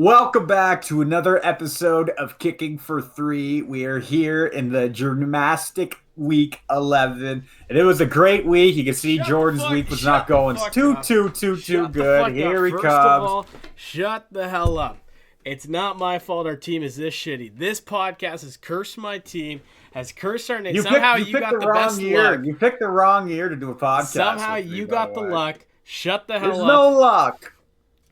Welcome back to another episode of Kicking for Three. We are here in the gymnastic week 11, and it was a great week. You can see Jordan's week was not going too good. Here he First of comes. all, shut the hell up. It's not my fault our team is this shitty. This podcast has cursed my team, has cursed our name. Somehow you got the best year. luck. You picked the wrong year to do a podcast. Somehow with me, you by got the way. luck. Shut the hell There's up. no luck.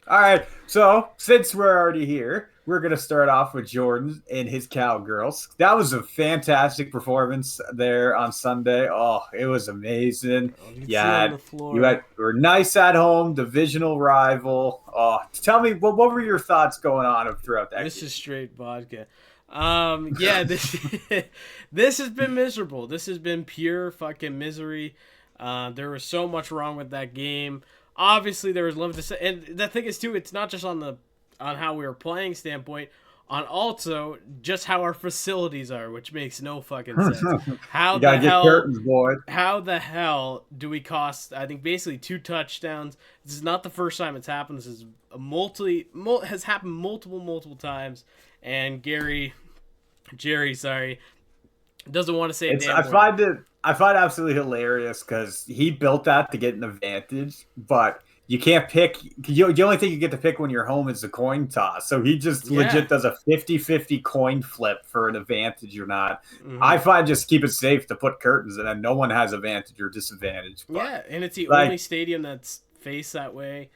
All right, so since we're already here, we're going to start off with Jordan and his Cowgirls. That was a fantastic performance there on Sunday. Oh, it was amazing. On the floor. You were nice at home, divisional rival. Oh, tell me, what were your thoughts going on throughout that This game? is straight vodka. This has been miserable. This has been pure fucking misery. There was so much wrong with that game. Obviously, there was limited, and the thing is too, it's not just on how we were playing standpoint, on also just how our facilities are, which makes no fucking sense. How You gotta the get hell? curtains, boy. How the hell do we cost? I think basically 2 touchdowns. This is not the first time it's happened. This is has happened multiple times, and Jerry, doesn't want to say a damn word. I find it absolutely hilarious because he built that to get an advantage, but you can't pick. The only thing you get to pick when you're home is the coin toss. So he just legit does a 50-50 coin flip for an advantage or not. Mm-hmm. I find just keep it safe to put curtains and then no one has advantage or disadvantage. But, yeah, and it's the only stadium that's faced that way.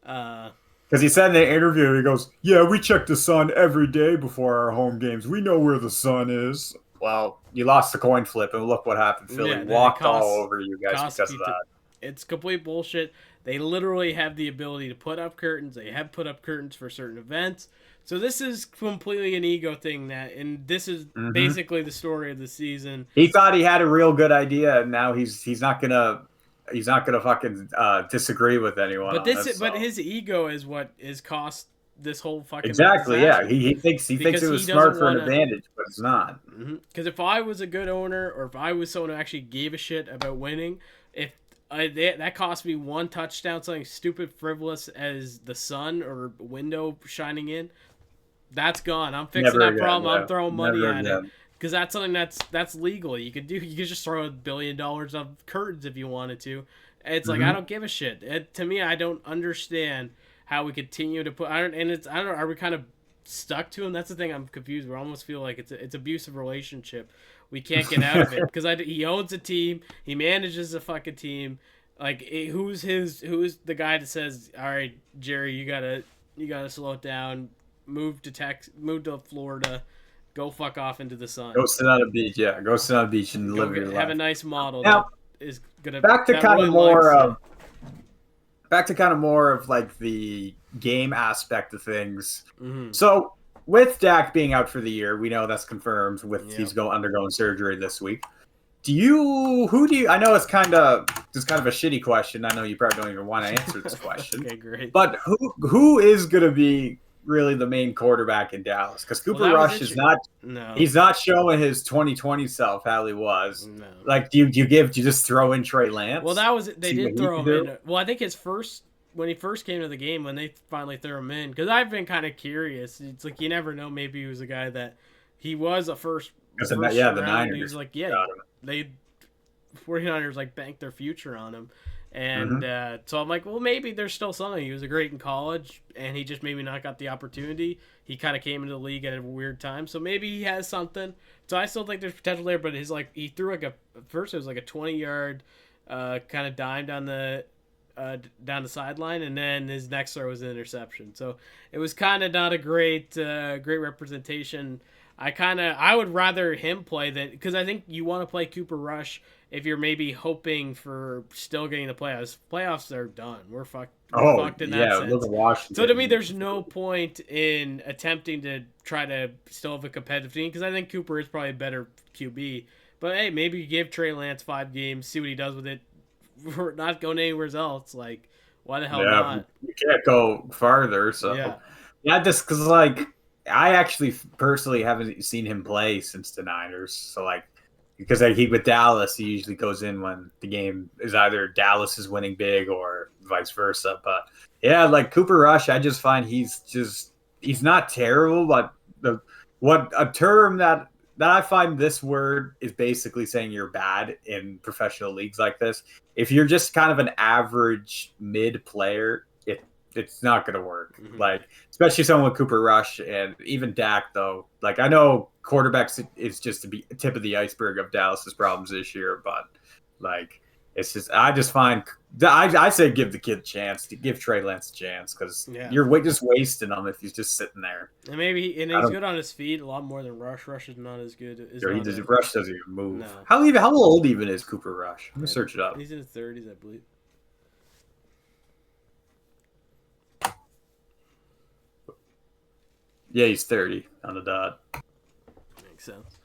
Because he said in the interview, he goes, "Yeah, we check the sun every day before our home games. We know where the sun is." Well, you lost the coin flip, and look what happened. Philly walked all over you guys because of that. It's complete bullshit. They literally have the ability to put up curtains. They have put up curtains for certain events. So this is completely an ego thing, and this is basically the story of the season. He thought he had a real good idea, and now he's not gonna fucking disagree with anyone. But his ego is what is cost this whole fucking exactly. disaster. Yeah, he thinks it was smart for an advantage, but it's not. Because if I was a good owner, or if I was someone who actually gave a shit about winning, if that cost me 1 touchdown, something stupid, frivolous as the sun or window shining in, that's gone. I'm fixing that problem. I'm throwing money at it. Because that's something that's legal. You could just throw $1 billion of curtains if you wanted to. It's like, I don't give a shit. To me, I don't understand how we continue to put. I don't know. Are we kind of stuck to him? That's the thing. I'm confused. We almost feel like it's abusive relationship. We can't get out of it because he owns a team. He manages a fucking team. Like, who's the guy that says, "All right, Jerry, you gotta slow it down. Move to Florida. Go fuck off into the sun. Go sit on a beach. Yeah, go sit on a beach and live your life. Have a nice model now, that is gonna back to kind really of more of like the game aspect of things. Mm-hmm. So with Dak being out for the year, we know that's confirmed. He's undergoing surgery this week. I know it's kind of a shitty question. I know you probably don't even want to answer this question. Okay, great. But who is going to be really the main quarterback in Dallas? Because Cooper Rush is not. No. He's not showing his 2020 self how he was. No. Like, do you just throw in Trey Lance? Well, that was they did throw him in. Well, I think when he first came to the game, when they finally threw him in, because I've been kind of curious. It's like you never know. Maybe he was a guy that he was a first the Niners. He was like, they 49ers like banked their future on him. And so I'm like, well, maybe there's still something. He was great in college, and he just maybe not got the opportunity. He kind of came into the league at a weird time, so maybe he has something. So I still think there's potential there, but he threw it was like a 20-yard kind of dime down the sideline, and then his next throw was an interception. So it was kind of not a great representation. I would rather him play than, because I think you want to play Cooper Rush if you're maybe hoping for still getting the playoffs. Playoffs are done. We're fucked in that sense. Look at Washington. So to me, there's no point in attempting to try to still have a competitive team, because I think Cooper is probably a better QB. But hey, maybe you give Trey Lance 5 games, see what he does with it. We're not going anywhere else. Like, why the hell not? You can't go farther. So just because I actually personally haven't seen him play since the Niners. So because with Dallas, he usually goes in when the game is either Dallas is winning big or vice versa. But yeah, Cooper Rush, I just find he's just he's not terrible, but what a term that I find this word is basically saying you're bad in professional leagues like this. If you're just kind of an average mid player, it's not going to work. Mm-hmm. Like, especially someone with Cooper Rush and even Dak, though. Like, I know quarterbacks is just to be tip of the iceberg of Dallas's problems this year, but like, it's just I just find I say give the kid a chance, to give Trey Lance a chance because you're just wasting him if he's just sitting there. And maybe he's good on his feet a lot more than Rush. Rush is not as good. Rush doesn't even move. No. How old even is Cooper Rush? Let me search it up. He's in his 30s, I believe. Yeah, he's 30 on the dot. Makes sense.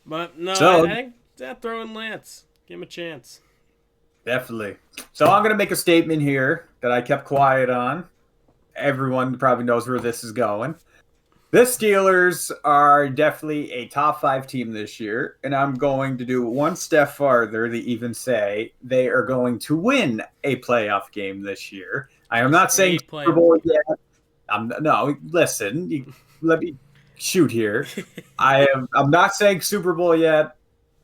But no, I think throw in Lance. Give him a chance. Definitely. So I'm going to make a statement here that I kept quiet on. Everyone probably knows where this is going. The Steelers are definitely a top 5 team this year, and I'm going to do one step farther to even say they are going to win a playoff game this year. I am not saying Super Bowl yet. No, listen, let me shoot here. I'm not saying Super Bowl yet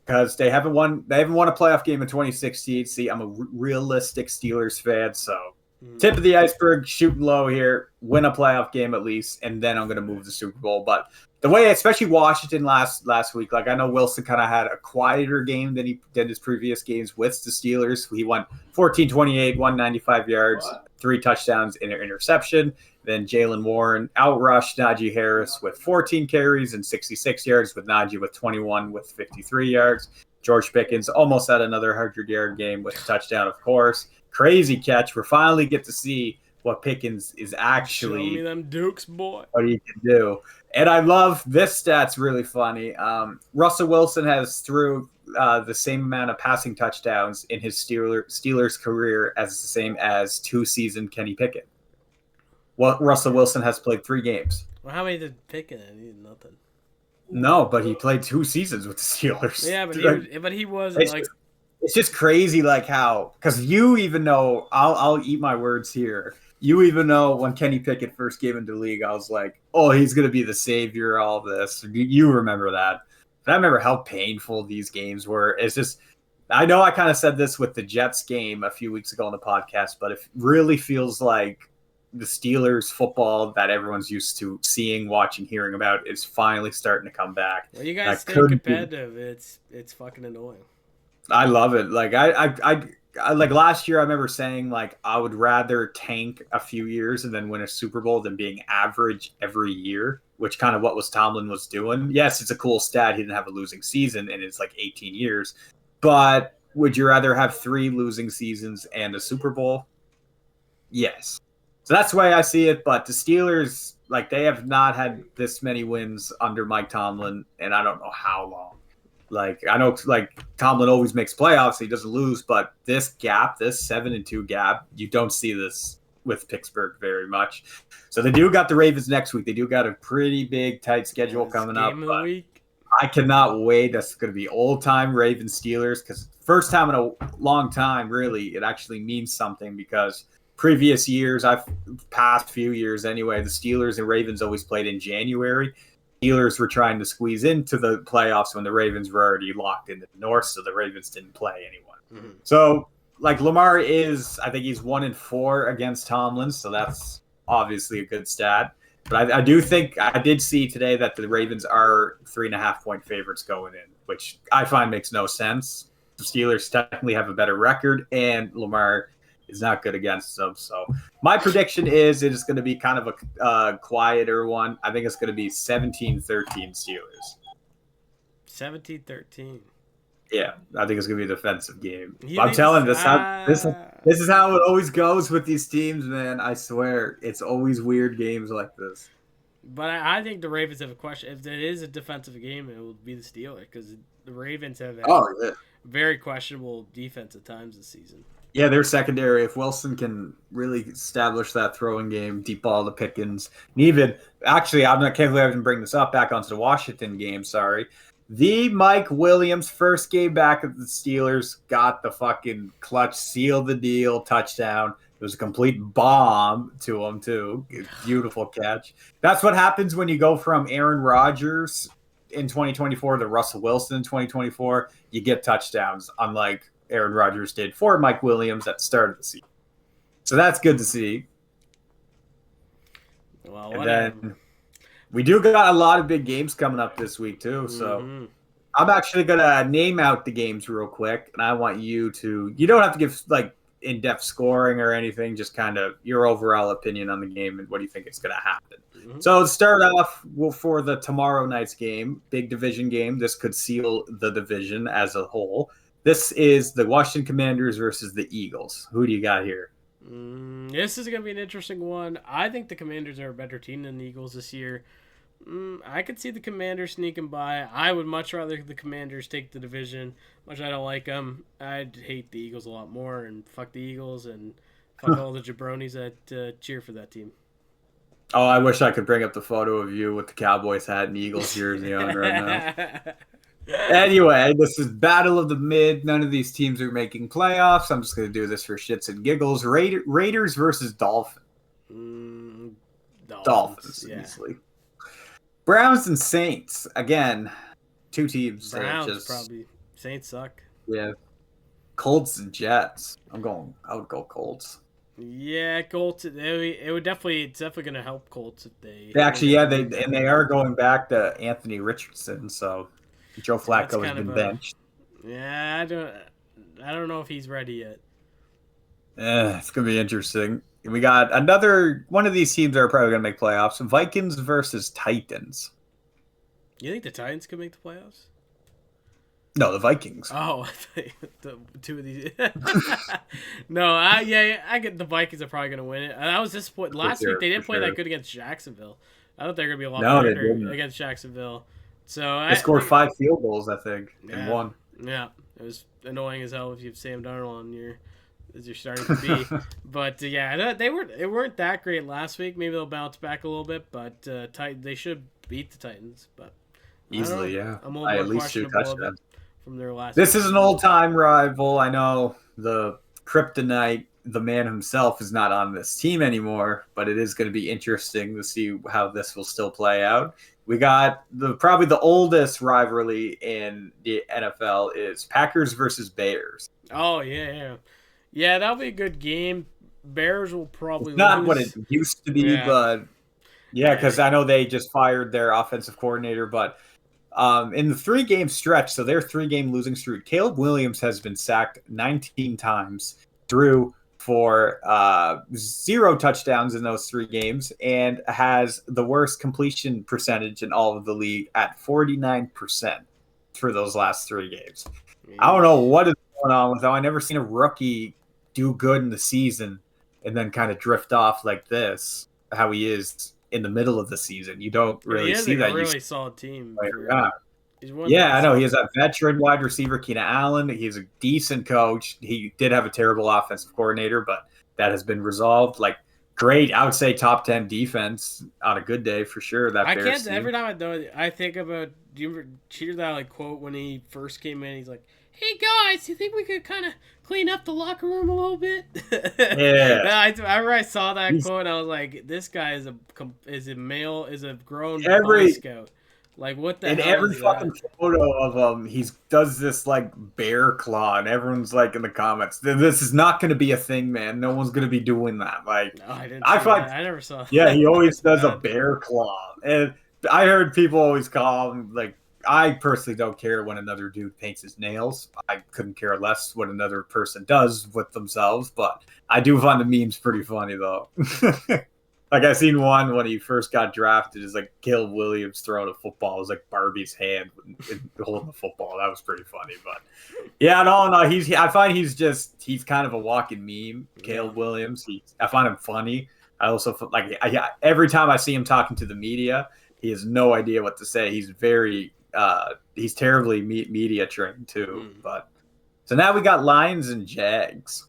because they haven't won a playoff game in 2016. See, I'm a realistic Steelers fan, so tip of the iceberg, shooting low here, win a playoff game at least, and then I'm going to move to Super Bowl. But the way, especially Washington last week, like I know Wilson kind of had a quieter game than he did his previous games with the Steelers. He went 14-28, 195 yards, 3 touchdowns, and an interception. Then Jalen Warren outrushed Najee Harris with 14 carries and 66 yards, with Najee with 21 with 53 yards. George Pickens almost had another 100-yard game with a touchdown, of course. Crazy catch. We finally get to see what Pickens is actually. Show me them Dukes, boy. What he can do. And I love this stat's really funny. Russell Wilson has threw the same amount of passing touchdowns in his Steelers career as the same as 2-season Kenny Pickett. Well, Russell Wilson has played 3 games. Well, how many did Pickett? He did nothing. No, but he played 2 seasons with the Steelers. Yeah, but he was like. It's just crazy, like how, because you even know, I'll eat my words here. You even know when Kenny Pickett first came into the league, I was like, oh, he's going to be the savior of all this. You remember that. But I remember how painful these games were. It's just, I know I kind of said this with the Jets game a few weeks ago on the podcast, but it really feels like the Steelers football that everyone's used to seeing, watching, hearing about is finally starting to come back. Well, you guys stay competitive. It's fucking annoying. I love it. Like I like last year, I remember saying like I would rather tank a few years and then win a Super Bowl than being average every year, which kind of what Tomlin was doing. Yes, it's a cool stat. He didn't have a losing season and it's like 18 years. But would you rather have 3 losing seasons and a Super Bowl? Yes. So that's the way I see it. But the Steelers, like they have not had this many wins under Mike Tomlin, and I don't know how long. Like I know, like Tomlin always makes playoffs, he doesn't lose, but this 7-2 gap, you don't see this with Pittsburgh very much. So they do got the Ravens next week. They do got a pretty big, tight schedule coming up. But I cannot wait. That's going to be old-time Ravens Steelers because first time in a long time, really, it actually means something because previous years, past few years anyway, the Steelers and Ravens always played in January. Steelers were trying to squeeze into the playoffs when the Ravens were already locked in the North, so the Ravens didn't play anyone. Mm-hmm. So, like Lamar I think he's 1-4 against Tomlin, so that's obviously a good stat. But I do think I did see today that the Ravens are 3.5-point favorites going in, which I find makes no sense. The Steelers technically have a better record, and Lamar is not good against them. So my prediction is it is going to be kind of a quieter one. I think it's going to be 17-13 Steelers. 17-13. Yeah, I think it's going to be a defensive game. I'm telling you, this is how it always goes with these teams, man. I swear. It's always weird games like this. But I think the Ravens have a question. If it is a defensive game, it will be the Steelers because the Ravens have very questionable defense at times this season. Yeah, their secondary, if Wilson can really establish that throwing game, deep ball to Pickens, and even, actually, can't believe I didn't bring this up back onto the Washington game, sorry. The Mike Williams first game back at the Steelers got the fucking clutch, seal the deal, touchdown. It was a complete bomb to him too. Beautiful catch. That's what happens when you go from Aaron Rodgers in 2024 to Russell Wilson in 2024. You get touchdowns, unlike Aaron Rodgers did for Mike Williams at the start of the season. So that's good to see. Well, and whatever. then we do got a lot of big games coming up this week too. So I'm actually gonna name out the games real quick, and I want you to. You don't have to give like in-depth scoring or anything, just kind of your overall opinion on the game and what do you think is going to happen. So to start off for the tomorrow night's game, big division game. This could seal the division as a whole. This is the Washington Commanders versus the Eagles. Who do you got here? This is going to be an interesting one. I think the Commanders are a better team than the Eagles this year. I could see the Commanders sneaking by. I would much rather the Commanders take the division. Much I don't like them. I'd hate the Eagles a lot more, and fuck the Eagles, and fuck all the jabronis that cheer for that team. Oh, I wish I could bring up the photo of you with the Cowboys hat and Eagles jersey on right now. Anyway, this is Battle of the Mid. None of these teams are making playoffs. I'm just going to do this for shits and giggles. Raiders versus Dolphins. Dolphins, yeah. Easily. Browns and Saints. Again, two teams. Browns probably. Saints suck. Yeah. Colts and Jets. I would go Colts. Yeah, Colts. It's definitely going to help Colts if they. They are going back to Anthony Richardson, so Joe Flacco has been benched. Yeah, I don't know if he's ready yet. It's gonna be interesting. We got another one of these teams that are probably gonna make playoffs. Vikings versus Titans. You think the Titans could make the playoffs? No, the Vikings. Oh, the two of these. No, I get the Vikings are probably going to win it. I was disappointed. Last week they didn't play that good against Jacksonville. I thought they were going to be a lot better against Jacksonville. So they scored 5 field goals, I think, and won. Yeah, it was annoying as hell if you have Sam Darnold on as you're starting to be. But they weren't that great last week. Maybe they'll bounce back a little bit, but they should beat the Titans. But easily, yeah. I'm a little more at least 2 touchdowns. From their last. This is an old-time rival. I know the Kryptonite, the man himself, is not on this team anymore, but it is going to be interesting to see how this will still play out. We got probably the oldest rivalry in the NFL is Packers versus Bears. Oh yeah, that'll be a good game. Bears will probably not lose. What it used to be, but because I know they just fired their offensive coordinator, but. In the 3-game stretch, so their 3-game losing streak, Caleb Williams has been sacked 19 times, threw for 0 touchdowns in those 3 games, and has the worst completion percentage in all of the league at 49% for those last 3 games. I don't know what is going on with him. I've never seen a rookie do good in the season and then kind of drift off like this, how he is in the middle of the season. You don't really see that. He has a really solid team. I know. He has a veteran wide receiver, Keenan Allen. He's a decent coach. He did have a terrible offensive coordinator, but that has been resolved. Like, great, I would say top 10 defense on a good day for sure. Every time I think about, do you hear that quote when he first came in? He's like, "Hey guys, you think we could kind of clean up the locker room a little bit?" Yeah. I saw that quote, I was like, "This guy is a grown Boy Scout." Like, what the hell? In every fucking photo of him, he does this bear claw, and everyone's in the comments, "This is not going to be a thing, man. No one's going to be doing that." No, I didn't. I never saw. Yeah, he always does a bear claw, and I heard people always call him I personally don't care when another dude paints his nails. I couldn't care less what another person does with themselves, but I do find the memes pretty funny, though. I seen one when he first got drafted, is Caleb Williams throwing a football. It was Barbie's hand holding the football. That was pretty funny, but no, I find he's kind of a walking meme, Caleb Williams. I find him funny. I also every time I see him talking to the media, he has no idea what to say. He's he's terribly media trained too. But so now we got Lions and Jags.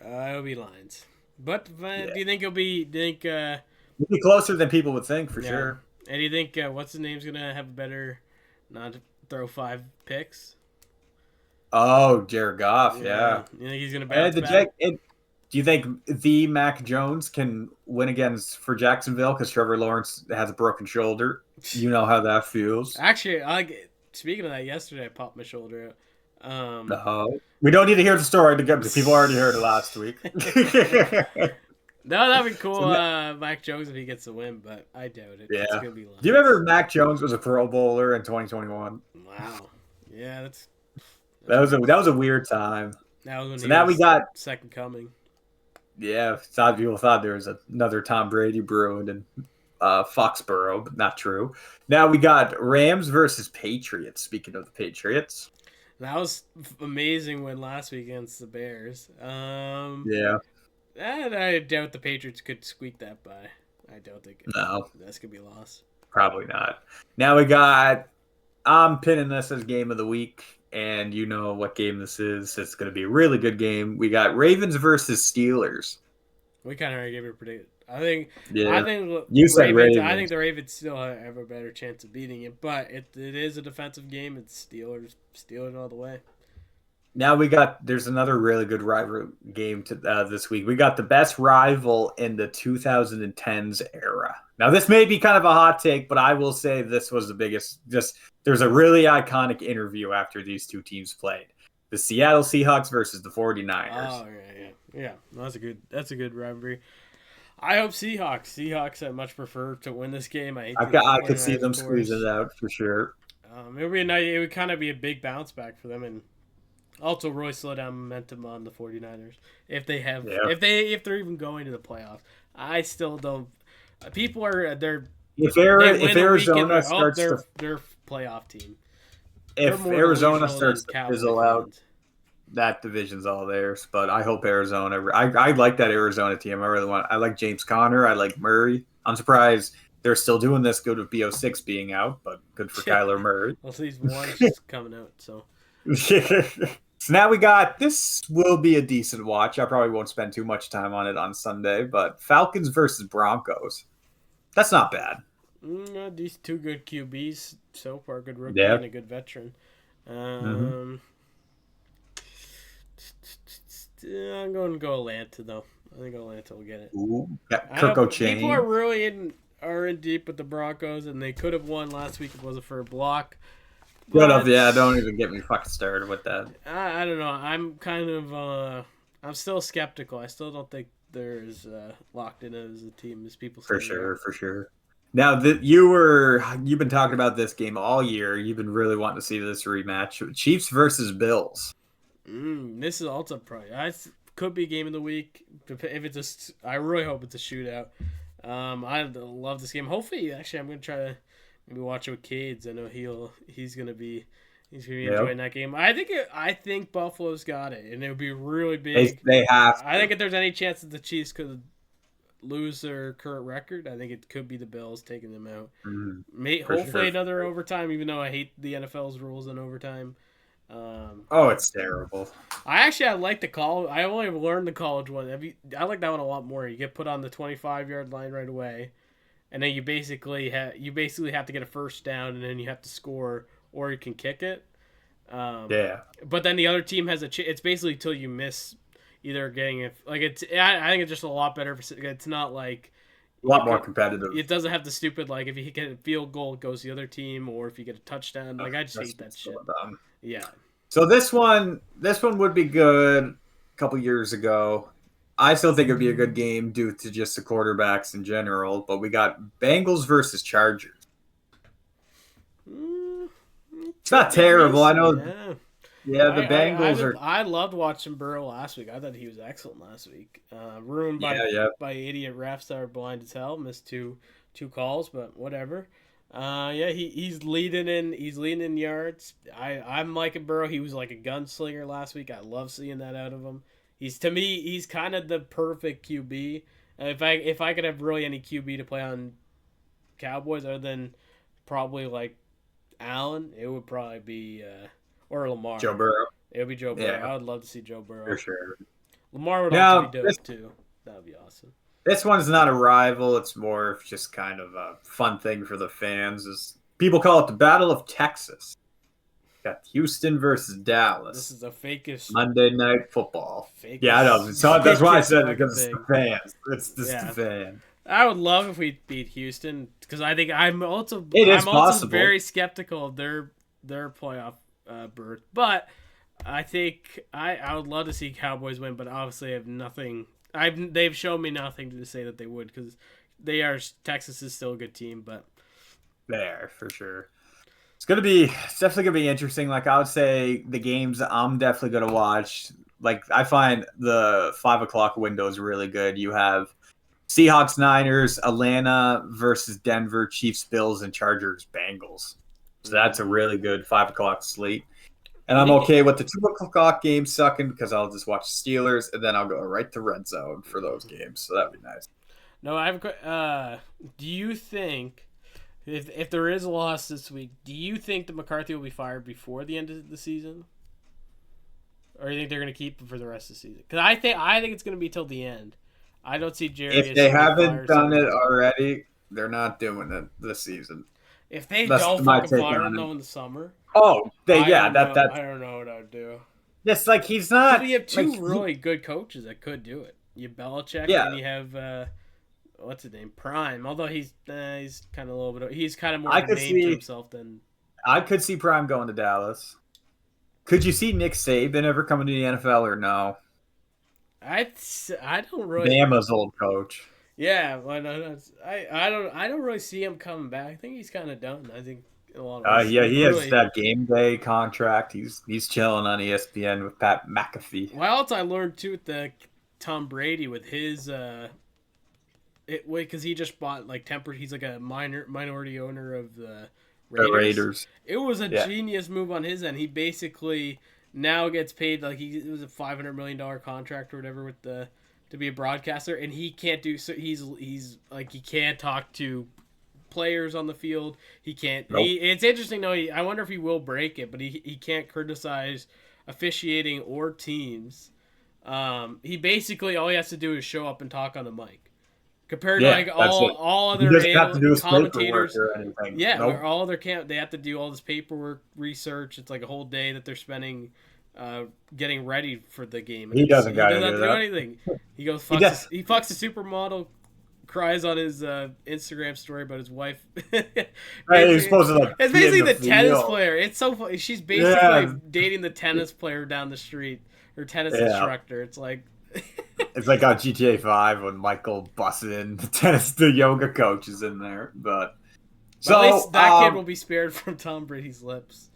It'll be Lions, but do you think it'll be? It'll be closer than people would think for sure. And do you think what's his name's gonna have a better not to throw 5 picks? Oh, Jared Goff, yeah. You think he's gonna bounce back? Do you think the Mac Jones can win against for Jacksonville because Trevor Lawrence has a broken shoulder? You know how that feels. Actually, speaking of that, yesterday I popped my shoulder out. No, we don't need to hear the story because people already heard it last week. No, that'd be cool, So, Mac Jones, if he gets the win, but I doubt it. yeah. It's gonna be Do you Lance. remember Mac Jones was a Pro Bowler in 2021? Wow. Yeah, that's That was a weird time. that was when So he now we was got second coming. people thought there was another Tom Brady brewing in Foxborough, but not true. Now we got Rams versus Patriots. Speaking of the Patriots, That was amazing win last week against the Bears. yeah, And I doubt the Patriots could squeak that by. I don't think no, that's gonna be a loss. probably not. Now we got. I'm pinning this as game of the week, and you know what game this is. It's going to be a really good game. We got Ravens versus Steelers. We kind of already gave it a predict. I Yeah, think you said Ravens. I Ravens. think the Ravens still have a better chance of beating it, but it is a defensive game. It's Steelers all the way. Now there's another really good rival game to this week. We got the best rival in the 2010s era. Now this may be kind of a hot take, but I will say this was the biggest. Just there's a really iconic interview after these two teams played. The Seattle Seahawks versus the 49ers. Oh yeah. No, that's a good rivalry. I hope Seahawks. Seahawks, I much prefer to win this game. I could see them squeezing it out for sure. It would be a nice. It would kind of be a big bounce back for them, and also really slow down momentum on the 49ers if they have if they're even going to the playoffs. I still don't. People are If if Arizona starts their playoff team. if Arizona starts to Cowboys fizzle out, fans. that division's all theirs. But I hope Arizona. I like that Arizona team. I like James Conner. I like Murray. I'm surprised they're still doing this. Good with BO6 being out, but good for Kyler Murray. Well, at least one's just coming out. So So now we got this will be a decent watch. I probably won't spend too much time on it on Sunday, but Falcons versus Broncos. That's not bad. These two good QBs so far, good rookie Yeah. and a good veteran. I'm going to go Atlanta though. I think Atlanta will get it. Ooh, got Kirk People are O'Chain. really in deep with the Broncos, and they could have won last week if it wasn't for a block. Shut up, yeah, don't even get me fucking started with that. I don't know. I'm kind of I'm still skeptical. I still don't think they're as locked in as a team as people say. For sure. Now that you've been talking about this game all year, you've been really wanting to see this rematch. Chiefs versus Bills. This is also probably could be game of the week if it's I really hope it's a shootout. I love this game. Hopefully, actually, I'm gonna try to maybe watch it with Cades. I know he's gonna be enjoying that game. I think Buffalo's got it, and it would be really big. They have. I think if there's any chance that the Chiefs could lose their current record, I think it could be the Bills taking them out. Hopefully another overtime, even though I hate the NFL's rules on overtime. It's terrible. I like the college. I only learned the college one. I like that one a lot more. You get put on the 25-yard line right away, and then you basically have to get a first down, and then you have to score, or you can kick it. Yeah. But then the other team has it's basically till you miss either getting it. Like I think it's just a lot better. It's not like a lot more competitive. It doesn't have the stupid like if you get a field goal, it goes the other team, or if you get a touchdown. Like I just hate that shit. Yeah. So this one would be good a couple years ago. I still think it'd be a good game due to just the quarterbacks in general. But we got Bengals versus Chargers. It's not terrible. I know. Yeah, the Bengals are. I loved watching Burrow last week. I thought he was excellent last week. Ruined by idiot refs that are blind as hell. Missed two calls, but whatever. He's leading in yards. I'm liking Burrow. He was like a gunslinger last week. I love seeing that out of him. He's kind of the perfect QB. If I could have really any QB to play on Cowboys other than probably like Allen, it would probably be or Lamar. Joe Burrow. It would be Joe Burrow. Yeah. I would love to see Joe Burrow. For sure. Lamar would also be dope too. That would be awesome. This one's not a rival. It's more of just kind of a fun thing for the fans. People call it the Battle of Texas. Got Houston versus This Dallas. is the fakest, Monday Night Football. Yeah, I know. fakest, So that's why I fakest said it, fucking because it's the thing. fans. It's just the Yeah, fans. I would love if we beat Houston because I think It is I'm also possible. very skeptical of their playoff berth, but I think I would love to see Cowboys win, but obviously I have nothing. They've shown me nothing to say that they would because Texas is still a good team, but There for sure. It's definitely gonna be interesting. Like I would say the games I'm definitely gonna watch. Like I find the 5 o'clock window is really good. You have Seahawks, Niners, Atlanta versus Denver, Chiefs, Bills, and Chargers, Bengals. So that's a really good 5 o'clock slate. And I I'm think okay with the 2 o'clock game sucking because I'll just watch Steelers and then I'll go right to red zone for those games. So that'd be nice. no. I have do you think if there is a loss this week, do you think that McCarthy will be fired before the end of the season? Or do you think they're going to keep him for the rest of the season? Because I think it's going to be till the end. I don't see Jerry If as they somebody haven't fires done him. it already, they're not doing it this season. If they That's don't my fucking take fire on him it. though in the summer, Oh, they I yeah, don't know. that's I don't know what I'd do. just like he's Because not we have like two really good coaches that could do it. You have Belichick yeah. and you have what's his name, Prime. Although he's kind of a little bit. He's kind of more I of a could name to see himself than. I could see Prime going to Dallas. Could you see Nick Saban ever coming to the NFL or no? I don't really. Bama's old coach. Yeah, well, no, I don't really see him coming back. I think he's kind of done. I think in a lot of ways Yeah, he he has really. that game day contract. He's chilling on ESPN with Pat McAfee. What else I learned too with the Tom Brady with his because he just bought like temper. He's like a minority owner of the The Raiders. Raiders. It was a Yeah. genius move on his end. He basically now gets paid like it was a $500 million contract or whatever with the to be a broadcaster, and he can't do so. He's like he can't talk to players on the field. He can't. Nope. It's interesting though. I wonder if he will break it, but he can't criticize officiating or teams. He basically all he has to do is show up and talk on the mic. Compared to Yeah, like that's it. all You other just have to do his paperwork commentators, or anything. yeah, Nope. where all their they have to do all this paperwork research. It's like a whole day that they're spending getting ready for the game. He doesn't got to have do to that. anything. He goes He fucks. does. He fucks a supermodel. Cries on his Instagram story about his wife. Hey, he's supposed to like. It's be in basically the tennis field. player. It's so funny. She's basically Yeah. dating the tennis player down the street, her tennis Yeah. instructor. It's like It's like on GTA 5 when Michael busts in the yoga coach is in there. But at least so that kid will be spared from Tom Brady's lips.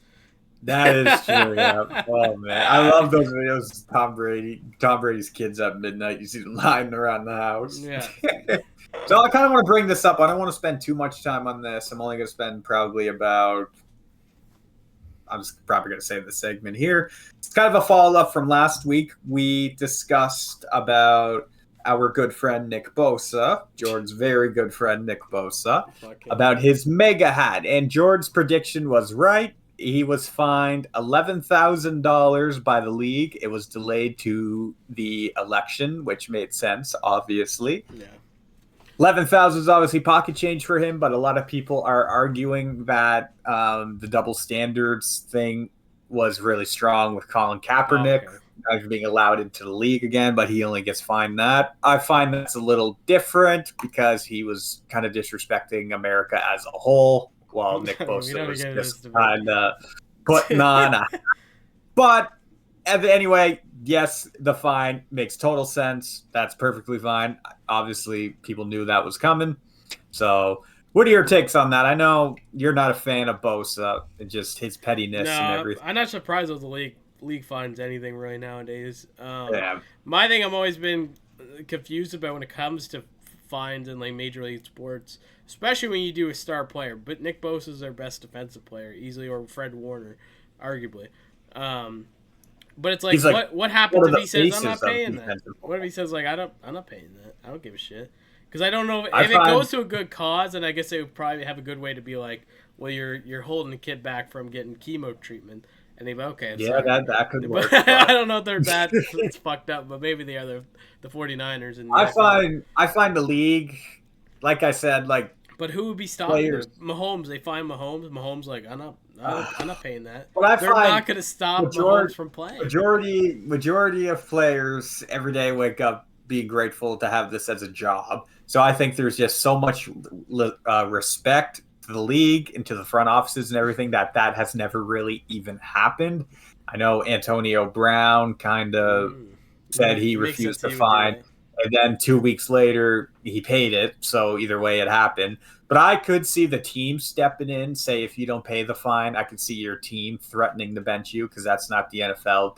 that is true. Yeah. Oh man, I love those videos. Of Tom Brady's kids at midnight. You see them lying around the house. Yeah. So I kind of want to bring this up. I don't want to spend too much time on this. I'm only going to spend probably about. I'm just probably going to save the segment here. It's kind of a follow up from last week. We discussed about our good friend Nick Bosa, Jordan's very good friend Nick Bosa, about his mega hat. And Jordan's prediction was right. He was fined $11,000 by the league. It was delayed to the election, which made sense, obviously. Yeah. 11,000 is obviously pocket change for him, but a lot of people are arguing that the double standards thing was really strong with Colin Kaepernick being allowed into the league again, but he only gets fined that. I find that's a little different because he was kind of disrespecting America as a whole, while Nick Bosa was just kind of putting on a... But anyway, yes, the fine makes total sense. That's perfectly fine. Obviously, people knew that was coming. So, what are your takes on that? I know you're not a fan of Bosa and just his pettiness and everything. I'm not surprised with the league finds anything really nowadays. Yeah. My thing I've always been confused about when it comes to fines in like Major League Sports, especially when you do a star player. But Nick Bosa is their best defensive player, easily, or Fred Warner, arguably. But it's like, what happens if he says I'm not paying that? What if he says like I'm not paying that? I don't give a shit because I don't know if it goes to a good cause, and I guess they would probably have a good way to be like, well, you're holding the kid back from getting chemo treatment, and they'd be okay. Yeah, that could work. I don't know if they're that it's fucked up, but maybe they are the 49ers. And I find the league, like I said, like. But who would be stopping them? Mahomes? They find Mahomes. Mahomes like I'm I'm not paying that. But I They're find not going to stop Mahomes majority from playing. majority of players every day wake up being grateful to have this as a job. So I think there's just so much respect to the league and to the front offices and everything that has never really even happened. I know Antonio Brown kind of said he It makes refused sense to he would do fine, that. and then 2 weeks later he paid it. So either way, it happened. But I could see the team stepping in, say if you don't pay the fine, I could see your team threatening to bench you because that's not the NFL.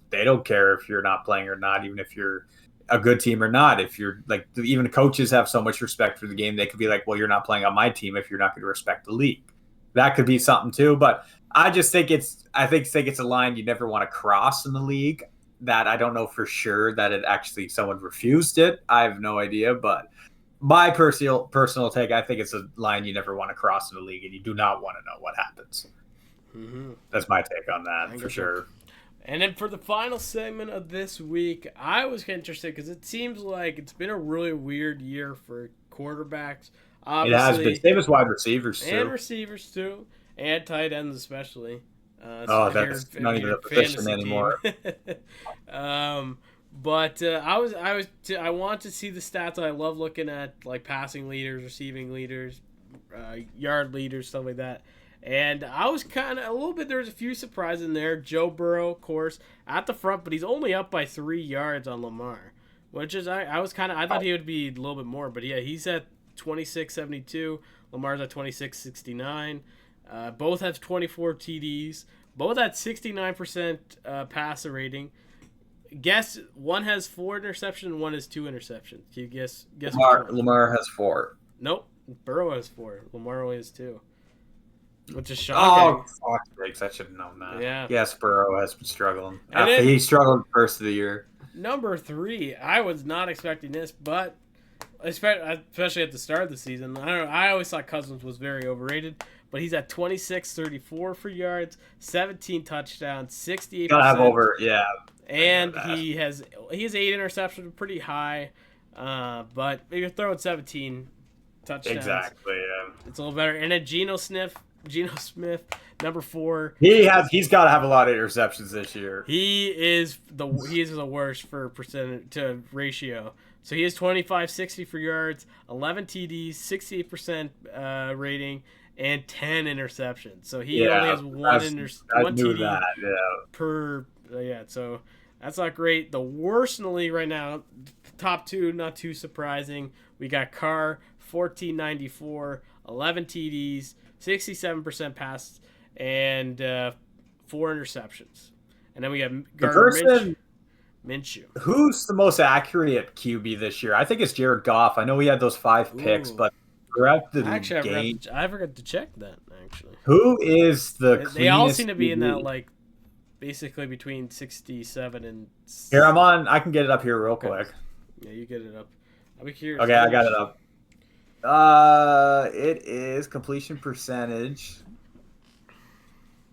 They don't care if you're not playing or not, even if you're a good team or not. If you're like even coaches have so much respect for the game, they could be like, well, you're not playing on my team if you're not going to respect the league. That could be something too. But I just think think it's a line you never want to cross in the league. That I don't know for sure that it actually someone refused it. I have no idea, but my personal take, I think it's a line you never want to cross in the league, and you do not want to know what happens. Mm-hmm. That's my take on that I for get you. sure. And then for the final segment of this week, I was interested because it seems like it's been a really weird year for quarterbacks, It has been obviously, same as wide receivers and too. receivers too, and tight ends especially. Oh, Of that's not even your a position fantasy team. anymore. But I want to see the stats. I love looking at like passing leaders, receiving leaders, yard leaders, stuff like that. And I was kind of a little bit. There's a few surprises in there. Joe Burrow, of course, at the front, but he's only up by 3 yards on Lamar, which is I was kind of I thought he would be a little bit more, but yeah, he's at 26.72. Lamar's at 26.69. Both have 24 TDs. Both at 69% passer rating. Guess one has 4 interceptions, one has 2 interceptions. Can you guess which one? Lamar has 4. Nope. Burrow has 4. Lamar only has 2, which is Oh, shocking. fuck sakes, I should have known that. Yeah. Yes, Burrow has been struggling. And then He struggled first of the year. number 3, I was not expecting this, but especially at the start of the season, I don't know, I always thought Cousins was very overrated, but he's at 26.34 for yards, 17 touchdowns, 68%. Gotta have over, yeah. And he has 8 interceptions, pretty high. But if you're throwing 17 touchdowns, Exactly. Yeah. it's a little better. And then Geno Smith, number 4. He's got to have a lot of interceptions this year. He is the worst for percentage to ratio. So he has 25.60 for yards, 11 TDs, 68% rating, and 10 interceptions. So he only has one TD TD per. Yeah, so that's not great. The worst in the league right now, top 2, not too surprising. We got Carr, 14.94, 11 TDs, 67% pass, and 4 interceptions. And then we got Gardner Minshew. Who's the most accurate QB this year? I think it's Jared Goff. I know he had those 5 picks, but throughout the game, I forgot to check that actually. Who is the cleanest? They all seem to be in that like basically between 67 and. Here I'm on. I can get it up here real quick. Yeah, you get it up. I'll be curious. Okay, I got it up. It is completion percentage.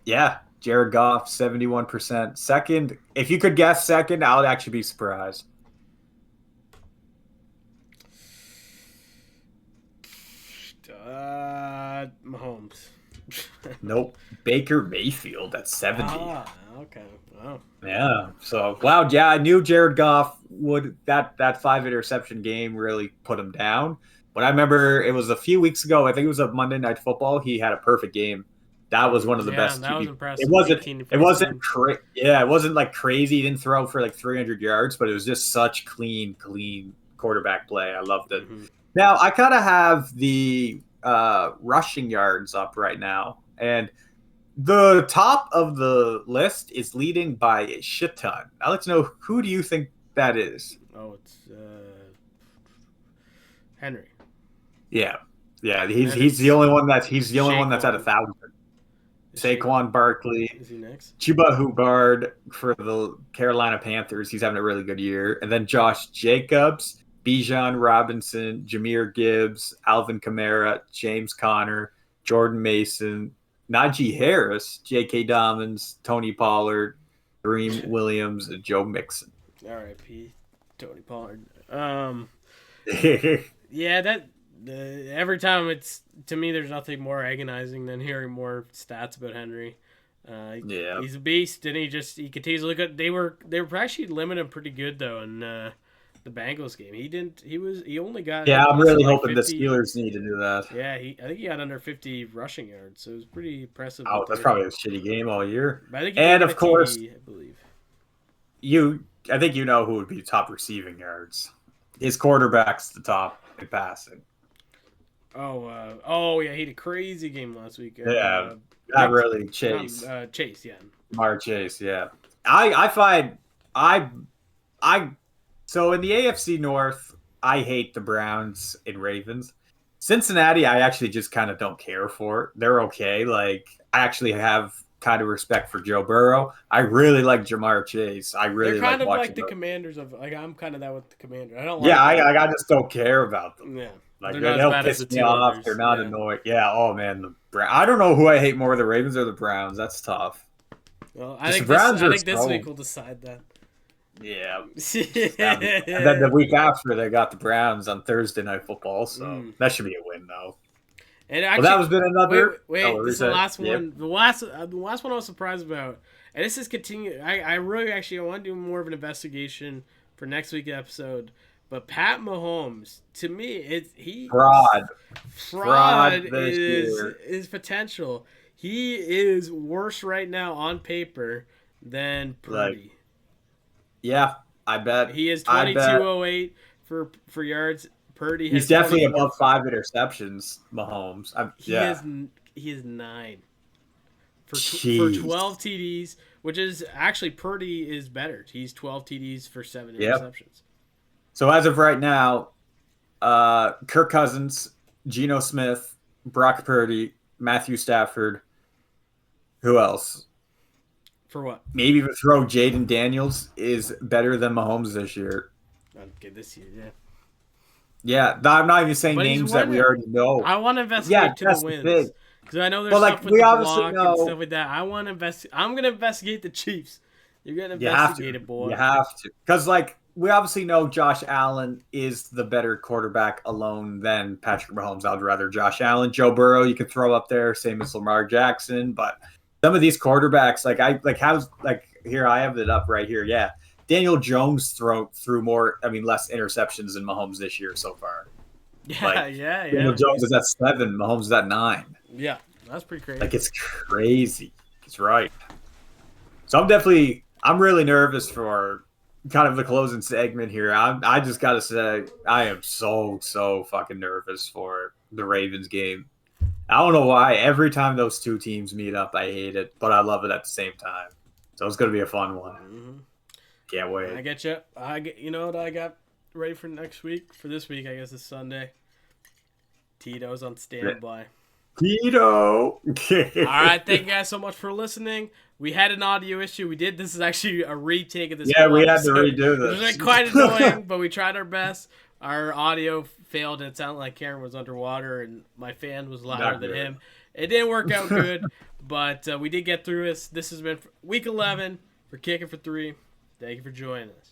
Yeah, Jared Goff, 71%. Second, if you could guess second, I would actually be surprised. Mahomes. Nope. Baker Mayfield at 70. Okay. Wow. Yeah. So, wow. Yeah, I knew Jared Goff would that 5 interception game really put him down. But I remember it was a few weeks ago. I think it was a Monday Night Football. He had a perfect game. That was one of the best. That was impressive. It wasn't like crazy. He didn't throw for like 300 yards, but it was just such clean quarterback play. I loved it. Mm-hmm. Now I kind of have the rushing yards up right now, and the top of the list is leading by a shit ton. I'd like to know, who do you think that is? Oh, it's Henry. Yeah. He's the only one that's at 1,000. Saquon Barkley. Is he next? Chuba Hubbard for the Carolina Panthers. He's having a really good year. And then Josh Jacobs, Bijan Robinson, Jahmyr Gibbs, Alvin Kamara, James Conner, Jordan Mason, Najee Harris, J.K. Dobbins, Tony Pollard, Kareem Williams, and Joe Mixon. R.I.P. Tony Pollard. Yeah, Every time it's to me, there's nothing more agonizing than hearing more stats about Henry. Yeah. He's a beast, and he continues to look good. They were actually limiting him pretty good though in the Bengals game. He only got Yeah, I'm less than really like hoping the 50. Steelers need to do that. Yeah, I think he got under 50 rushing yards, so it was pretty impressive Oh, what that's they probably did. a shitty game all year. But I think he did And get of a course, TD, I believe. I think you know who would be top receiving yards. His quarterback's the top in passing. Oh yeah, he had a crazy game last week. Yeah, not Big, really Chase. not Chase, yeah. Jamar Chase, yeah. I find I I so in the AFC North, I hate the Browns and Ravens. Cincinnati, I actually just kind of don't care for. They're okay. Like I actually have kind of respect for Joe Burrow. I really like Jamar Chase. I They're really kind like of like watching the them. Commanders of like I'm kind of that with the Commanders. I don't Yeah, like them. I just don't care about them. Yeah, Like they're they not as don't bad as the piss me two off. others. They're not Yeah. annoying. Yeah. Oh man, I don't know who I hate more, the Ravens or the Browns. That's tough. Well, The Browns I are think this so week we'll decide that. yeah. And then the week after, they got the Browns on Thursday Night Football, so that should be a win, though. And Well, that actually, was been another. wait. This is the last Yep. one. The last one I was surprised about, and this is continuing. I really actually I want to do more of an investigation for next week's episode. But Pat Mahomes, to me, fraud this year. is potential. He is worse right now on paper than Purdy. Like, yeah, I bet He is I bet 2208 for yards. Purdy he's has definitely 24. above 5 interceptions. Mahomes. He Yeah. has 9 for Jeez. 12 TDs, which is actually Purdy is better. He's 12 TDs for 7 Yep. interceptions. So as of right now, Kirk Cousins, Geno Smith, Brock Purdy, Matthew Stafford. Who else? For what? Maybe even throw Jaden Daniels is better than Mahomes this year. Okay, this year, yeah. Yeah, I'm not even saying But names that we already know. I want to investigate to the that's wins big. because I know there's But like stuff with we the obviously block know, and stuff like that. I want to invest. I'm gonna investigate the Chiefs. You're gonna you have investigate to. it, boy. You have to, because like we obviously know Josh Allen is the better quarterback alone than Patrick Mahomes. I'd rather Josh Allen, Joe Burrow. You could throw up there, same as Lamar Jackson. But some of these quarterbacks, here I have it up right here. Yeah, Daniel Jones threw more. I mean, less interceptions than Mahomes this year so far. Yeah, yeah. Daniel Jones is at 7, Mahomes is at 9. Yeah, that's pretty crazy. Like it's crazy. It's right. So I'm really nervous for kind of the closing segment here. I just gotta say I am so fucking nervous for the Ravens game. I don't know why. Every time those two teams meet up, I hate it, but I love it at the same time. So it's gonna be a fun one. Mm-hmm. Can't wait. I get you. You know what I got ready for next week? For this week, I guess it's Sunday. Tito's on standby. Tito. All right, thank you guys so much for listening. We had an audio issue. This is actually a retake of this. Yeah, we episode. had to redo this. It was quite annoying, but we tried our best. Our audio failed. It sounded like Karen was underwater, and my fan was louder than him. It didn't work out good, but we did get through this. This has been week 11 for Kicking for 3. Thank you for joining us.